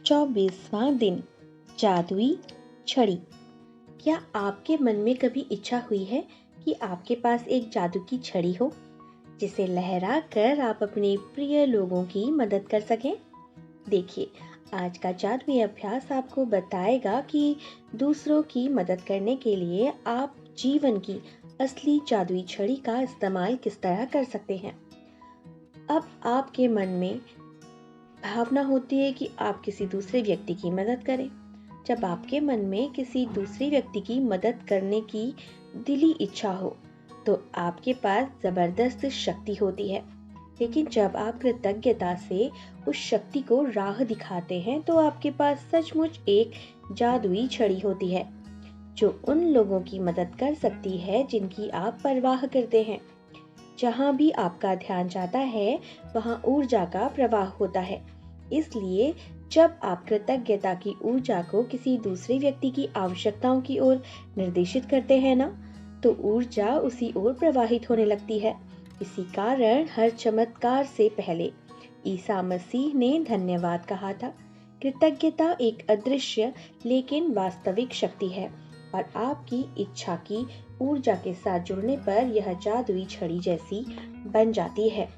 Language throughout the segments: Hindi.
24वां दिन, जादुई छड़ी। क्या आपके मन में कभी इच्छा हुई है कि आपके पास एक जादू की छड़ी हो, जिसे लहरा कर आप अपने प्रिय लोगों की मदद कर सकें? देखिए, आज का जादुई अभ्यास आपको बताएगा कि दूसरों की मदद करने के लिए आप जीवन की असली जादुई छड़ी का इस्तेमाल किस तरह कर सकते हैं। अब आपके मन में भावना होती है कि आप किसी दूसरे व्यक्ति की मदद करें। जब आपके मन में किसी दूसरे व्यक्ति की मदद करने की दिली इच्छा हो, तो आपके पास जबरदस्त शक्ति होती है। लेकिन जब आप कृतज्ञता से उस शक्ति को राह दिखाते हैं, तो आपके पास सचमुच एक जादुई छड़ी होती है, जो उन लोगों की मदद कर सकती है जिनकी आप परवाह करते हैं। जहाँ भी आपका ध्यान जाता है, वहाँ ऊर्जा का प्रवाह होता है। इसलिए जब आप कृतज्ञता की ऊर्जा को किसी दूसरे व्यक्ति की आवश्यकताओं की ओर निर्देशित करते हैं ना, तो ऊर्जा उसी ओर प्रवाहित होने लगती है। इसी कारण हर चमत्कार से पहले ईसा मसीह ने धन्यवाद कहा था। कृतज्ञता एक अदृश्य लेकिन वास्तविक शक्ति है, और आपकी इच्छा की ऊर्जा के साथ जुड़ने पर यह जादुई छड़ी जैसी बन जाती है।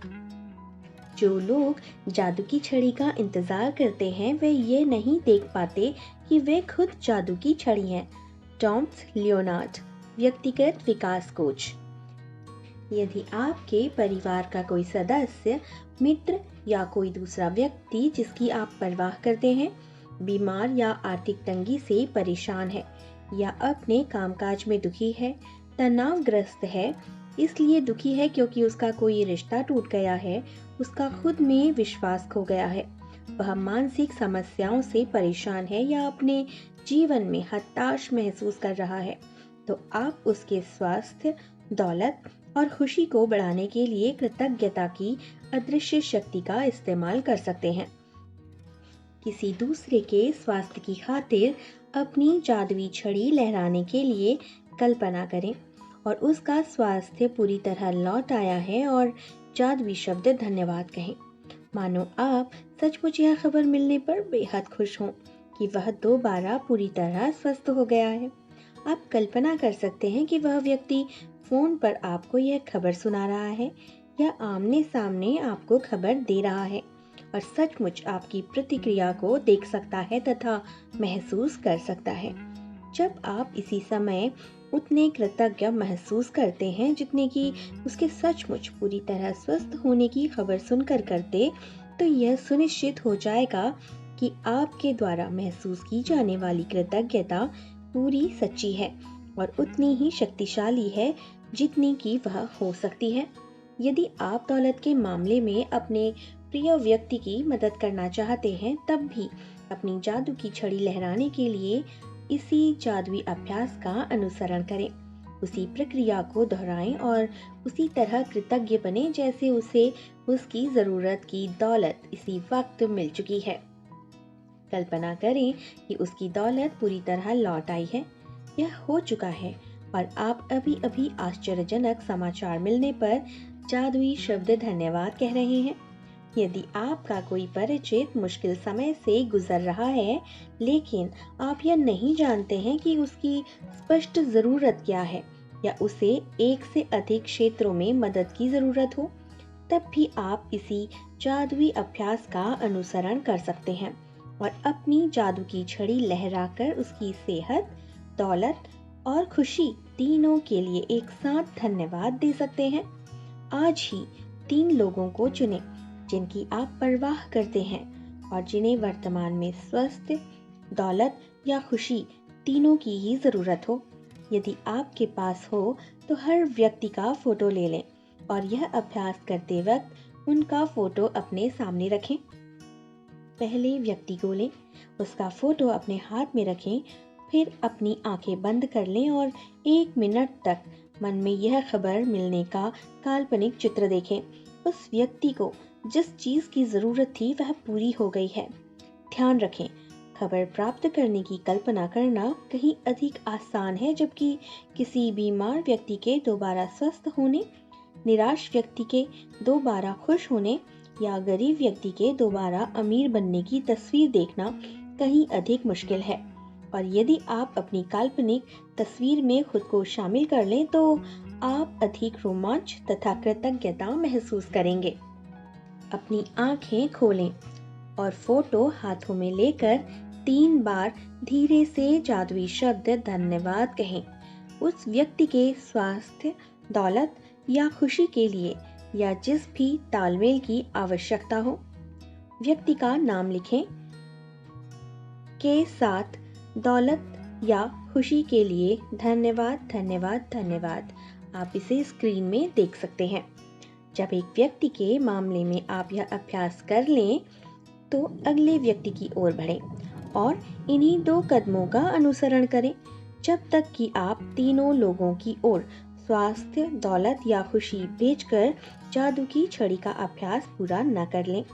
जो लोग जादू की छड़ी का इंतजार करते हैं, वे ये नहीं देख पाते कि वे खुद जादू की छड़ी हैं। टॉम्स लियोनार्ड, व्यक्तिगत विकास कोच। यदि आपके परिवार का कोई सदस्य, मित्र या कोई दूसरा व्यक्ति जिसकी आप परवाह करते हैं, बीमार या आर्थिक तंगी से परेशान है, या अपने कामकाज में दुखी है, तनावग्रस्त है, इसलिए दुखी है क्योंकि उसका कोई रिश्ता टूट गया है, उसका खुद में विश्वास खो गया है, वह मानसिक समस्याओं से परेशान है या अपने जीवन में हताश महसूस कर रहा है, तो आप उसके स्वास्थ्य, दौलत और खुशी को बढ़ाने के लिए कृतज्ञता की अदृश्य शक्ति का इस्तेमाल कर सकते हैं। किसी दूसरे के स्वास्थ्य की खातिर अपनी जादुई छड़ी लहराने के लिए कल्पना करें और उसका स्वास्थ्य पूरी तरह लौट आया है, और जादुई शब्द धन्यवाद कहें। मानो आप सचमुच यह खबर मिलने पर बेहद खुश हों कि वह दोबारा पूरी तरह स्वस्थ हो गया है। आप कल्पना कर सकते हैं कि वह व्यक्ति फोन पर आपको यह खबर सुना रहा है या आमने सामने आपको खबर दे रहा है, और सचमुच आपकी प्रतिक्रिया को देख सकता है तथा महसूस कर सकता है। जब आप इसी समय उतने कृतज्ञ महसूस करते हैं जितने कि उसके सचमुच पूरी तरह स्वस्थ होने की खबर सुनकर करते, तो यह सुनिश्चित हो जाएगा कि आपके द्वारा महसूस की जाने वाली कृतज्ञता पूरी सच्ची है और उतनी ही शक्तिशाली है जितनी कि वह हो सकती है। यदि आप दौलत के मामले में अपने प्रिय व्यक्ति की मदद करना चाहते हैं, तब भी अपनी जादू की छड़ी लहराने के लिए इसी जादुई अभ्यास का अनुसरण करें। उसी प्रक्रिया को दोहराएं और उसी तरह कृतज्ञ बने जैसे उसे उसकी जरूरत की दौलत इसी वक्त मिल चुकी है। कल्पना करें कि उसकी दौलत पूरी तरह लौट आई है। यह हो चुका है और आप अभी अभी आश्चर्यजनक समाचार मिलने पर जादुई शब्द धन्यवाद कह रहे हैं। यदि आपका कोई परिचित मुश्किल समय से गुजर रहा है, लेकिन आप यह नहीं जानते हैं कि उसकी स्पष्ट ज़रूरत क्या है या उसे एक से अधिक क्षेत्रों में मदद की ज़रूरत हो, तब भी आप इसी जादुई अभ्यास का अनुसरण कर सकते हैं और अपनी जादू की छड़ी लहराकर उसकी सेहत, दौलत और खुशी तीनों के लिए एक साथ धन्यवाद दे सकते हैं। आज ही 3 लोगों को चुनें जिनकी आप परवाह करते हैं और जिन्हें वर्तमान में स्वास्थ्य, दौलत या खुशी तीनों की ही ज़रूरत हो। यदि आपके पास हो तो हर व्यक्ति का फ़ोटो ले लें और यह अभ्यास करते वक्त उनका फ़ोटो अपने सामने रखें। पहले व्यक्ति को लें, उसका फ़ोटो अपने हाथ में रखें, फिर अपनी आंखें बंद कर लें और 1 मिनट तक मन में यह खबर मिलने का काल्पनिक चित्र देखें। उस व्यक्ति को जिस चीज़ की ज़रूरत थी वह पूरी हो गई है। ध्यान रखें, खबर प्राप्त करने की कल्पना करना कहीं अधिक आसान है, जबकि किसी बीमार व्यक्ति के दोबारा स्वस्थ होने, निराश व्यक्ति के दोबारा खुश होने या गरीब व्यक्ति के दोबारा अमीर बनने की तस्वीर देखना कहीं अधिक मुश्किल है। और यदि आप अपनी काल्पनिक तस्वीर में खुद को शामिल कर लें तो आप अधिक रोमांच तथा कृतज्ञता महसूस करेंगे। अपनी आंखें खोलें और फोटो हाथों में लेकर 3 बार धीरे से जादुई शब्द धन्यवाद कहें। उस व्यक्ति के स्वास्थ्य, दौलत या खुशी के लिए या जिस भी तालमेल की आवश्यकता हो। व्यक्ति का नाम लिखें के साथ दौलत या खुशी के लिए धन्यवाद धन्यवाद धन्यवाद। आप इसे स्क्रीन में देख सकते हैं। जब एक व्यक्ति के मामले में आप यह अभ्यास कर लें तो अगले व्यक्ति की ओर बढ़ें और इन्हीं 2 कदमों का अनुसरण करें जब तक कि आप तीनों लोगों की ओर स्वास्थ्य, दौलत या खुशी भेजकर जादू की छड़ी का अभ्यास पूरा न कर लें।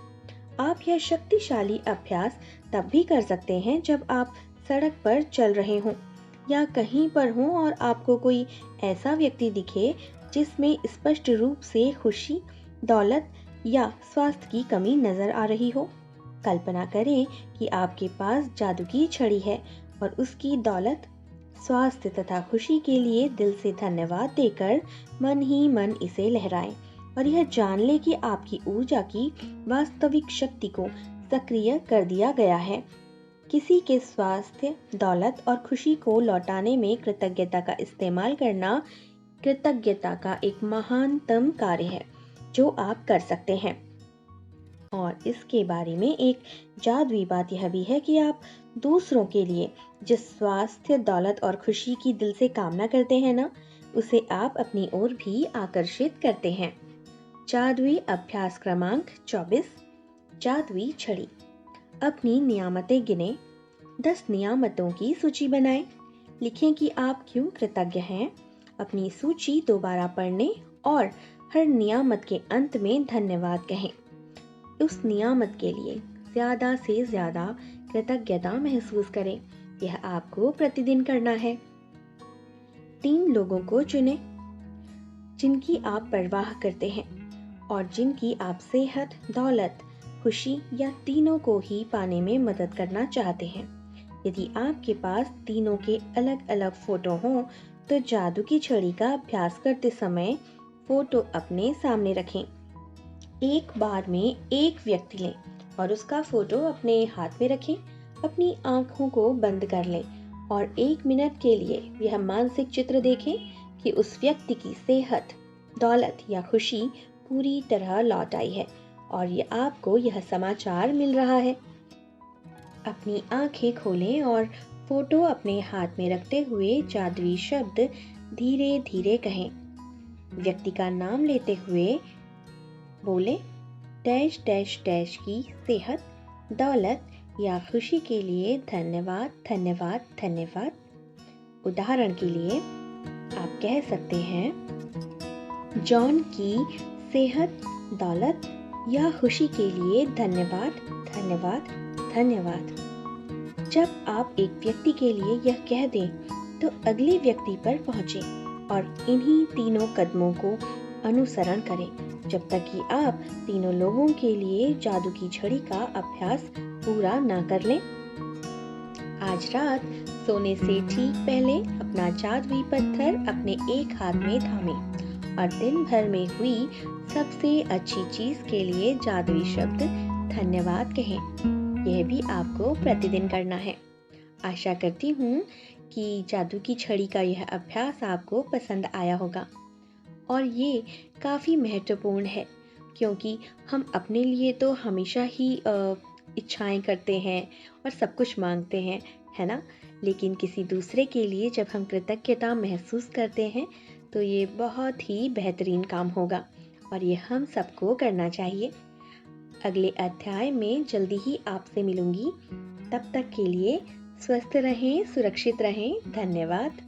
आप यह शक्तिशाली अभ्यास तब भी कर सकते हैं जब आप सड़क पर चल रहे हों या कहीं पर हों और आपको कोई ऐसा व्यक्ति दिखे जिसमें स्पष्ट रूप से खुशी, दौलत या स्वास्थ्य की कमी नजर आ रही हो। कल्पना करें कि आपके पास जादू की छड़ी है और उसकी दौलत, स्वास्थ्य तथा खुशी के लिए दिल से धन्यवाद देकर मन ही मन इसे लहराएं और यह जान लें कि आपकी ऊर्जा की वास्तविक शक्ति को सक्रिय कर दिया गया है। किसी के स्वास्थ्य, दौलत और खुशी को लौटाने में कृतज्ञता का इस्तेमाल करना कृतज्ञता का एक महानतम कार्य है जो आप कर सकते हैं। और इसके बारे में एक जादुई बात यह भी है कि आप दूसरों के लिए जिस स्वास्थ्य, दौलत और खुशी की दिल से कामना करते हैं ना, उसे आप अपनी ओर भी आकर्षित करते हैं। जादुई अभ्यास क्रमांक 24, जादुई छड़ी। अपनी नियामतें गिने। 10 नियामतों की सूची बनाएं। लिखें कि आप क्यों कृतज्ञ हैं। अपनी सूची दोबारा पढ़ने और हर नियामत के अंत में धन्यवाद कहें। उस नियामत के लिए ज़्यादा से ज़्यादा कृतज्ञता महसूस करें। यह आपको प्रतिदिन करना है। 3 लोगों को चुनें जिनकी आप परवाह करते हैं और जिनकी आप सेहत, दौलत, खुशी या तीनों को ही पाने में मदद करना चाहते हैं। यदि आपके पास तीनों के अलग अलग फोटो हों तो जादू की छड़ी का अभ्यास करते समय फोटो अपने सामने रखें। एक बार में एक व्यक्ति लें और उसका फोटो अपने हाथ में रखें। अपनी आंखों को बंद कर लें और 1 मिनट के लिए यह मानसिक चित्र देखें कि उस व्यक्ति की सेहत, दौलत या खुशी पूरी तरह लौट आई है और ये आपको यह समाचार मिल रहा है। अपनी आंखें खोलें और फोटो अपने हाथ में रखते हुए जादुई शब्द धीरे धीरे कहें। व्यक्ति का नाम लेते हुए बोले, डैश डैश डैश की सेहत, दौलत या खुशी के लिए धन्यवाद धन्यवाद धन्यवाद। उदाहरण के लिए आप कह सकते हैं, जॉन की सेहत, दौलत या खुशी के लिए धन्यवाद धन्यवाद धन्यवाद। जब आप एक व्यक्ति के लिए यह कह दें तो अगले व्यक्ति पर पहुंचें और इन्हीं तीनों कदमों को अनुसरण करें जब तक कि आप तीनों लोगों के लिए जादू की छड़ी का अभ्यास पूरा ना कर लें। आज रात सोने से ठीक पहले अपना जादुई पत्थर अपने एक हाथ में थामें और दिन भर में हुई सबसे अच्छी चीज के लिए जादुई शब्द धन्यवाद कहें। यह भी आपको प्रतिदिन करना है। आशा करती हूँ कि जादू की छड़ी का यह अभ्यास आपको पसंद आया होगा और ये काफ़ी महत्वपूर्ण है क्योंकि हम अपने लिए तो हमेशा ही इच्छाएं करते हैं और सब कुछ मांगते हैं, है ना। लेकिन किसी दूसरे के लिए जब हम कृतज्ञता महसूस करते हैं तो ये बहुत ही बेहतरीन काम होगा और ये हम सबको करना चाहिए। अगले अध्याय में जल्दी ही आपसे मिलूंगी। तब तक के लिए स्वस्थ रहें, सुरक्षित रहें। धन्यवाद।